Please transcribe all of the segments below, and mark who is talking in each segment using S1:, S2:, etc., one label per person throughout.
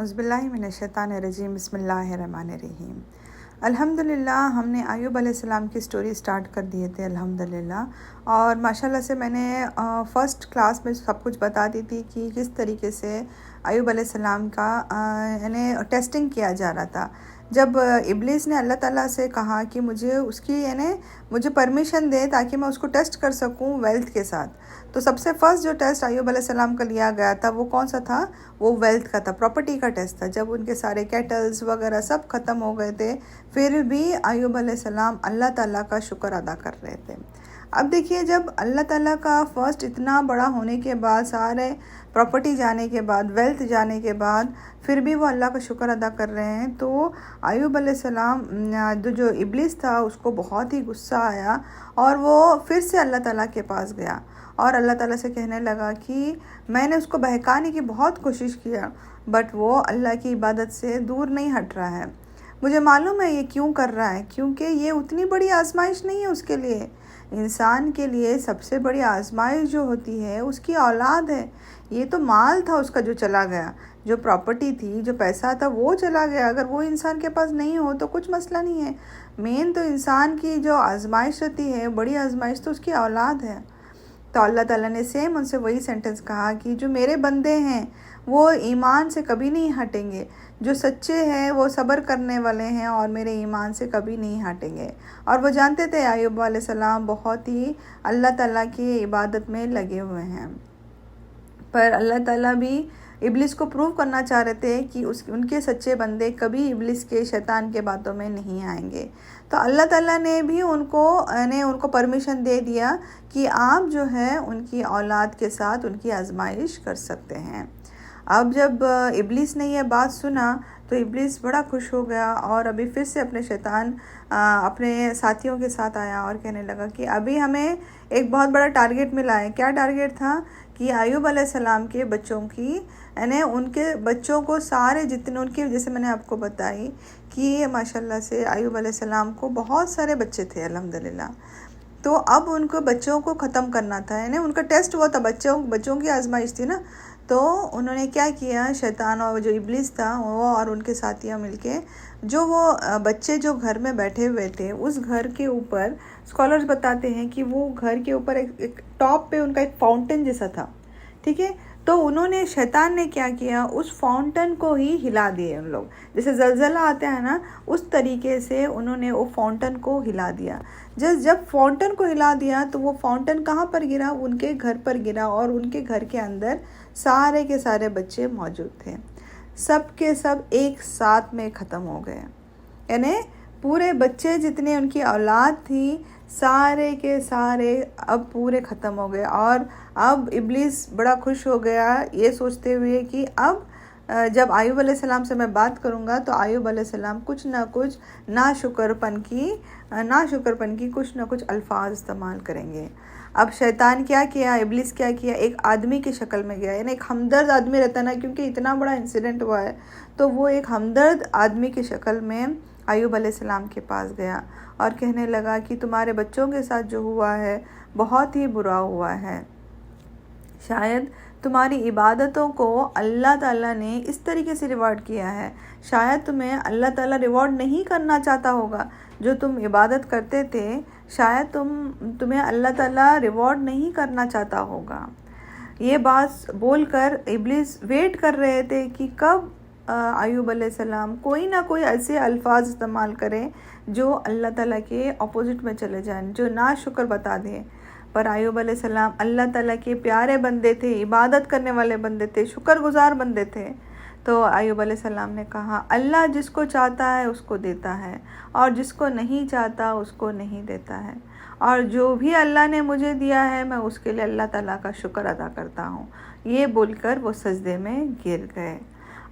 S1: اعوذ باللہ من الشیطان الرجیم، بسم اللہ الرحمن الرحیم۔ الحمدللہ ہم نے ایوب علیہ السلام کی سٹوری سٹارٹ کر دیے تھے الحمدللہ، اور ماشاءاللہ سے میں نے فرسٹ کلاس میں سب کچھ بتا دی تھی کہ کس طریقے سے ایوب علیہ السلام کا یعنی ٹیسٹنگ کیا جا رہا تھا۔ جب ابلیس نے اللہ تعالیٰ سے کہا کہ مجھے اس کی مجھے پرمیشن دے تاکہ میں اس کو ٹیسٹ کر سکوں ویلتھ کے ساتھ، تو سب سے فرسٹ جو ٹیسٹ ایوب علیہ السلام کا لیا گیا تھا وہ کون سا تھا؟ وہ ویلتھ کا تھا، پراپرٹی کا ٹیسٹ تھا۔ جب ان کے سارے کیٹلز وغیرہ سب ختم ہو گئے تھے، پھر بھی ایوب علیہ السلام اللہ تعالیٰ کا شکر ادا کر رہے تھے۔ اب دیکھیے، جب اللہ تعالیٰ کا فرسٹ اتنا بڑا ہونے کے بعد، سارے پراپرٹی جانے کے بعد، ویلتھ جانے کے بعد، پھر بھی وہ اللہ کا شکر ادا کر رہے ہیں، تو ایوب علیہ السلام جو ابلیس تھا اس کو بہت ہی غصہ آیا، اور وہ پھر سے اللہ تعالیٰ کے پاس گیا اور اللہ تعالیٰ سے کہنے لگا کہ میں نے اس کو بہکانے کی بہت کوشش کیا، بٹ وہ اللہ کی عبادت سے دور نہیں ہٹ رہا ہے۔ مجھے معلوم ہے یہ کیوں کر رہا ہے، کیونکہ یہ اتنی بڑی آزمائش نہیں ہے اس کے لیے۔ انسان کے لیے سب سے بڑی آزمائش جو ہوتی ہے اس کی اولاد ہے۔ یہ تو مال تھا اس کا جو چلا گیا، جو پراپرٹی تھی، جو پیسہ تھا وہ چلا گیا، اگر وہ انسان کے پاس نہیں ہو تو کچھ مسئلہ نہیں ہے۔ مین تو انسان کی جو آزمائش رہتی ہے، بڑی آزمائش تو اس کی اولاد ہے۔ تو اللہ تعالیٰ نے سیم ان سے وہی سینٹنس کہا کہ جو میرے بندے ہیں وہ ایمان سے کبھی نہیں ہٹیں گے، جو سچے ہیں وہ صبر کرنے والے ہیں اور میرے ایمان سے کبھی نہیں ہٹیں گے۔ اور وہ جانتے تھے ایوب علیہ السلام بہت ہی اللہ تعالیٰ کی عبادت میں لگے ہوئے ہیں، پر اللہ تعالیٰ بھی ابلیس کو پروو کرنا چاہ رہے تھے کہ ان کے سچے بندے کبھی ابلیس کے شیطان کے باتوں میں نہیں آئیں گے۔ تو اللہ تعالیٰ نے بھی ان کو پرمیشن دے دیا کہ آپ جو ہے ان کی اولاد کے ساتھ ان کی آزمائش کر سکتے ہیں۔ اب جب ابلیس نے یہ بات سنا تو ابلیس بڑا خوش ہو گیا، اور ابھی پھر سے اپنے ساتھیوں کے ساتھ آیا اور کہنے لگا کہ ابھی ہمیں ایک بہت بڑا ٹارگیٹ ملا ہے۔ کیا ٹارگیٹ تھا؟ کہ ایوب علیہ السلام کے بچوں کی ان کے بچوں کو سارے جتنے ان کے، جیسے میں نے آپ کو بتائی کہ ماشاءاللہ سے ایوب علیہ السلام کو بہت سارے بچے تھے الحمدللہ، تو اب ان کو بچوں کو ختم کرنا تھا، ان کا ٹیسٹ وہ تھا، بچوں کی آزمائش تھی نا۔ تو انہوں نے کیا کیا، شیطان اور جو ابلیس تھا وہ اور ان کے ساتھیاں مل کے جو وہ بچے جو گھر میں بیٹھے ہوئے تھے، اس گھر کے اوپر اسکالرز بتاتے ہیں کہ وہ گھر کے اوپر ایک ٹاپ پہ ان کا ایک فاؤنٹین جیسا تھا، ٹھیک ہے؟ تو شیطان نے کیا کیا، اس فاؤنٹین کو ہی ہلا دیے ان لوگ، جیسے زلزلہ آتا ہے نا، اس طریقے سے انہوں نے وہ فاؤنٹین کو ہلا دیا۔ جب فاؤنٹین کو ہلا دیا تو وہ فاؤنٹین کہاں پر گرا؟ ان کے گھر پر گرا، اور ان کے گھر کے اندر سارے کے سارے بچے موجود تھے، سب کے سب ایک ساتھ میں ختم ہو گئے، پورے بچے جتنے ان کی اولاد تھی سارے کے سارے اب پورے ختم ہو گئے۔ اور اب ابلیس بڑا خوش ہو گیا یہ سوچتے ہوئے کہ اب جب ایوب علیہ السلام سے میں بات کروں گا تو ایوب علیہ السلام کچھ نہ کچھ ناشکرپن کی کچھ نہ کچھ الفاظ استعمال کریں گے۔ اب شیطان کیا کیا، ابلیس کیا کیا، ایک آدمی کی شکل میں گیا، ایک ہمدرد آدمی رہتا نا، کیونکہ اتنا بڑا انسیڈنٹ ہوا ہے تو وہ ایک ہمدرد آدمی کی شکل میں ایوب علیہ السلام کے پاس گیا اور کہنے لگا کہ تمہارے بچوں کے ساتھ جو ہوا ہے بہت ہی برا ہوا ہے، شاید تمہاری عبادتوں کو اللہ تعالیٰ نے اس طریقے سے ریوارڈ کیا ہے، شاید تمہیں اللہ تعالیٰ ریوارڈ نہیں کرنا چاہتا ہوگا، جو تم عبادت کرتے تھے شاید تمہیں اللہ تعالیٰ ریوارڈ نہیں کرنا چاہتا ہوگا۔ یہ بات بول کر ابلیس ویٹ کر رہے تھے کہ کب ایوب علیہ السلام کوئی نہ کوئی ایسے الفاظ استعمال کریں جو اللہ تعالیٰ کے اپوزٹ میں چلے جائیں، جو ناشکر بتا دیں۔ پر ایوب علیہ السلام اللہ تعالیٰ کے پیارے بندے تھے، عبادت کرنے والے بندے تھے، شکر گزار بندے تھے۔ تو ایوب علیہ السلام نے کہا، اللہ جس کو چاہتا ہے اس کو دیتا ہے، اور جس کو نہیں چاہتا اس کو نہیں دیتا ہے، اور جو بھی اللہ نے مجھے دیا ہے میں اس کے لیے اللہ تعالیٰ کا شکر ادا کرتا ہوں۔ یہ بول کر وہ سجدے میں گر گئے۔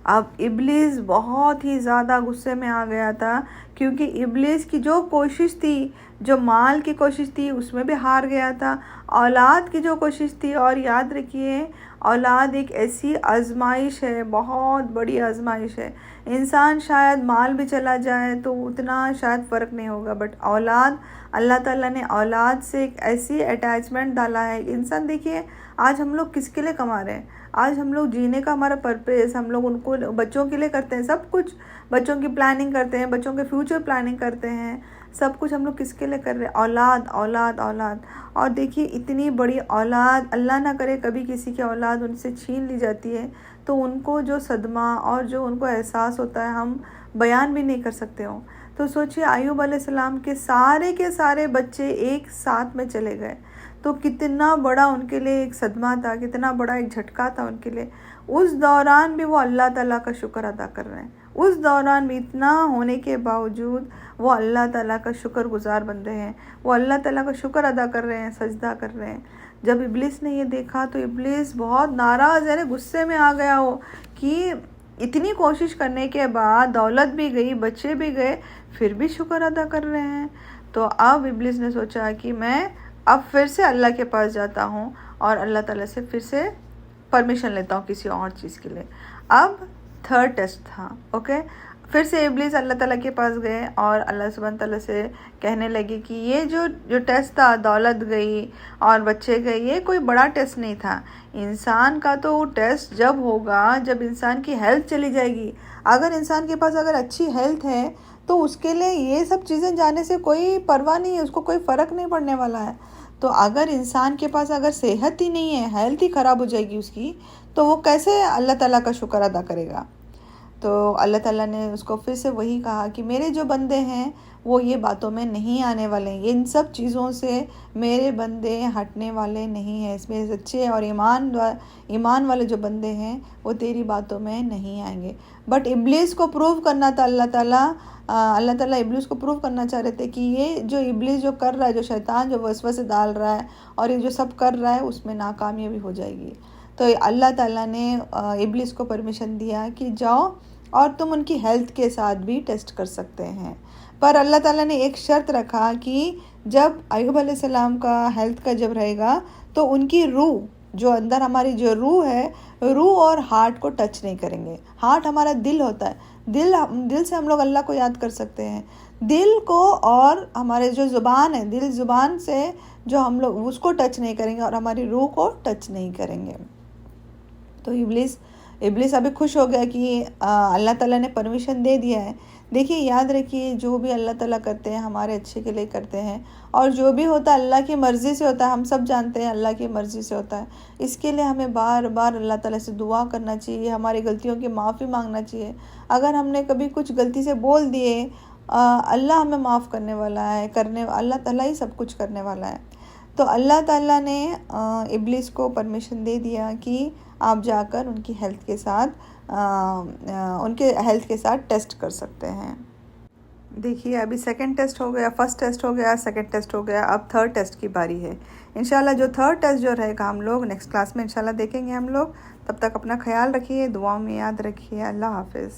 S1: اب ابلیس بہت ہی زیادہ غصے میں آ گیا تھا، کیونکہ ابلیس کی جو کوشش تھی، جو مال کی کوشش تھی اس میں بھی ہار گیا تھا، اولاد کی جو کوشش تھی، اور یاد رکھیے اولاد ایک ایسی آزمائش ہے، بہت بڑی آزمائش ہے۔ انسان شاید مال بھی چلا جائے تو اتنا شاید فرق نہیں ہوگا، بٹ اولاد، اللہ تعالیٰ نے اولاد سے ایک ایسی اٹیچمنٹ ڈالا ہے۔ انسان دیکھیے آج ہم لوگ کس کے لیے کما رہے ہیں؟ آج ہم لوگ جینے کا ہمارا پرپس ہم لوگ ان کو بچوں کے لیے کرتے ہیں، سب کچھ بچوں کی پلاننگ کرتے ہیں، بچوں کے فیوچر پلاننگ کرتے ہیں، سب کچھ ہم لوگ کس کے لیے کر رہے ہیں؟ اولاد اولاد اولاد. اور دیکھیے اتنی بڑی اولاد، اللہ نہ کرے کبھی کسی کی اولاد ان سے چھین لی جاتی ہے تو ان کو جو صدمہ اور جو ان کو احساس ہوتا ہے ہم بیان بھی نہیں کر سکتے ہوں. تو سوچیے ایوب علیہ السلام کے سارے بچے ایک ساتھ میں چلے گئے تو کتنا بڑا ان کے لیے ایک صدمہ تھا، کتنا بڑا ایک جھٹکا تھا ان کے لیے. اس دوران بھی وہ اللہ تعالیٰ کا شکر ادا کر رہے ہیں، اس دوران بھی اتنا ہونے کے باوجود وہ اللہ تعالیٰ کا شکر گزار بندے ہیں، وہ اللہ تعالیٰ کا شکر ادا کر رہے ہیں، سجدہ کر رہے ہیں. جب ابلیس نے یہ دیکھا تو ابلیس بہت ناراض ہے، غصے میں آ گیا ہو کہ اتنی کوشش کرنے کے بعد دولت بھی گئی، بچے بھی گئے، پھر بھی شکر ادا کر رہے ہیں. تو اب ابلیس نے سوچا کہ میں اب پھر سے اللہ کے پاس جاتا ہوں اور اللہ تعالیٰ سے پھر سے پرمیشن لیتا ہوں کسی اور چیز کے لیے. اب تھرڈ ٹیسٹ تھا. اوکے، پھر سے ابلیس اللہ تعالیٰ کے پاس گئے اور اللہ سبحانہ تعالیٰ سے کہنے لگے کہ یہ جو ٹیسٹ تھا، دولت گئی اور بچے گئے، یہ کوئی بڑا ٹیسٹ نہیں تھا. انسان کا تو ٹیسٹ جب ہوگا جب انسان کی ہیلتھ چلی جائے گی. اگر انسان کے پاس اگر اچھی ہیلتھ ہے تو اس کے لیے یہ سب چیزیں جانے سے کوئی پرواہ نہیں ہے، اس کو کوئی فرق نہیں پڑنے والا ہے. تو اگر انسان کے پاس اگر صحت ہی نہیں ہے، ہیلتھ ہی خراب ہو جائے گی اس کی، تو وہ کیسے اللہ تعالیٰ کا شکر ادا کرے گا؟ تو اللہ تعالیٰ نے اس کو پھر سے وہی کہا کہ میرے جو بندے ہیں وہ یہ باتوں میں نہیں آنے والے ہیں، ان سب چیزوں سے میرے بندے ہٹنے والے نہیں ہیں. اس میں سچے اور ایمان والے جو بندے ہیں وہ تیری باتوں میں نہیں آئیں گے. بٹ ابلیس کو پروو کرنا تھا، اللہ تعالیٰ ابلیس کو پروو کرنا چاہ رہے تھے کہ یہ جو ابلیس جو کر رہا ہے، جو شیطان جو وسوسے ڈال رہا ہے اور یہ جو سب کر رہا ہے اس میں ناکامیابی ہو جائے گی. تو اللہ تعالیٰ نے ابلیس کو پرمیشن دیا کہ جاؤ اور تم ان کی ہیلتھ کے ساتھ بھی ٹیسٹ کر سکتے ہیں. پر اللہ تعالیٰ نے ایک شرط رکھا کہ جب ایوب علیہ السلام کا ہیلتھ کا جب رہے گا تو ان کی روح، جو اندر ہماری جو روح ہے، روح اور ہارٹ کو ٹچ نہیں کریں گے. ہارٹ ہمارا دل ہوتا ہے، دل سے ہم لوگ اللہ کو یاد کر سکتے ہیں. دل کو اور ہمارے جو زبان ہے، دل زبان سے جو ہم لوگ اس کو ٹچ نہیں کریں گے اور ہماری روح کو ٹچ نہیں کریں گے. تو ابلیس ابھی خوش ہو گیا کہ اللہ تعالیٰ نے پرمیشن دے دیا ہے. دیکھیے یاد رکھیے جو بھی اللہ تعالیٰ کرتے ہیں ہمارے اچھے کے لیے کرتے ہیں، اور جو بھی ہوتا ہے اللہ کی مرضی سے ہوتا ہے. ہم سب جانتے ہیں اللہ کی مرضی سے ہوتا ہے. اس کے لیے ہمیں بار بار اللہ تعالیٰ سے دعا کرنا چاہیے، ہماری غلطیوں کی معافی مانگنا چاہیے. اگر ہم نے کبھی کچھ غلطی سے بول دیے، اللہ ہمیں معاف کرنے والا ہے، اللہ تعالیٰ ہی سب کچھ کرنے والا ہے. تو اللہ تعالیٰ نے ابلیس کو پرمیشن دے دیا کہ آپ جا کر ان کی ہیلتھ کے ساتھ ٹیسٹ کر سکتے ہیں. دیکھیے ابھی سیکنڈ ٹیسٹ ہو گیا، فرسٹ ٹیسٹ ہو گیا، سیکنڈ ٹیسٹ ہو گیا، اب تھرڈ ٹیسٹ کی باری ہے. انشاءاللہ جو تھرڈ ٹیسٹ جو رہے گا ہم لوگ نیکسٹ کلاس میں انشاءاللہ دیکھیں گے ہم لوگ. تب تک اپنا خیال رکھیے، دعاؤں میں یاد رکھیے. اللہ حافظ.